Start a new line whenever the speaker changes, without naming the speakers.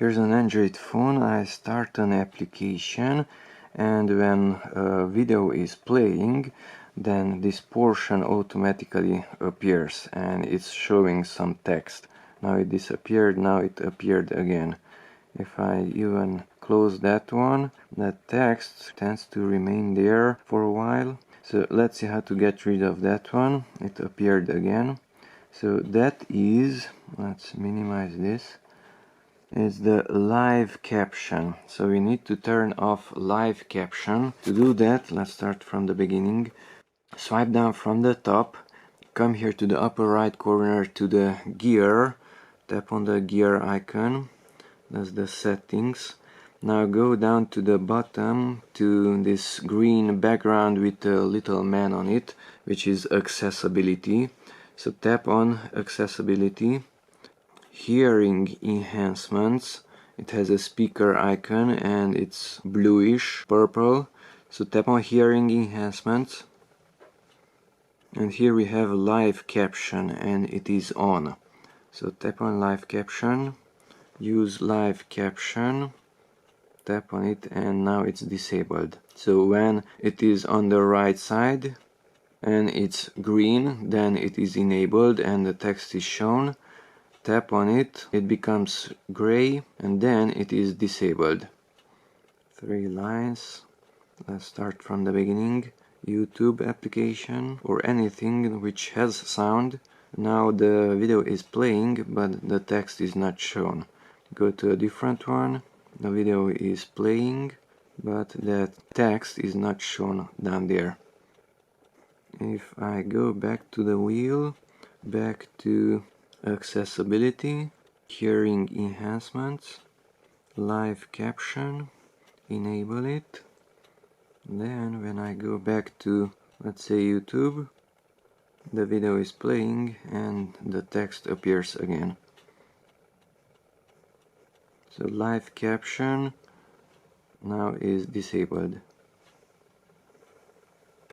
Here's an Android phone. I start an application, and when a video is playing, then this portion automatically appears and it's showing some text. Now it disappeared, now it appeared again. If I even close that one, that text tends to remain there for a while. So let's see how to get rid of that one. It appeared again. So that is, let's minimize this, is the live caption. So we need to turn off live caption. To do that, let's start from the beginning. Swipe down from the top, come here to the upper right corner to the gear, tap on the gear icon, that's the settings. Now go down to the bottom to this green background with a little man on it, which is accessibility. So tap on accessibility. Hearing enhancements, it has a speaker icon and it's bluish purple. So tap on hearing enhancements. And here we have live caption and it is on. So tap on live caption, use live caption, tap on it, and now it's disabled. So when it is on the right side and it's green, then it is enabled and the text is shown. Tap on it, it becomes gray, and then it is disabled. 3 lines. Let's start from the beginning. YouTube application or anything which has sound. Now the video is playing, but the text is not shown. Go to a different one. The video is playing, but the text is not shown down there. If I go back to the wheel, back to accessibility, hearing enhancements, live caption, enable it. Then when I go back to, let's say, YouTube, the video is playing and the text appears again. So live caption now is disabled.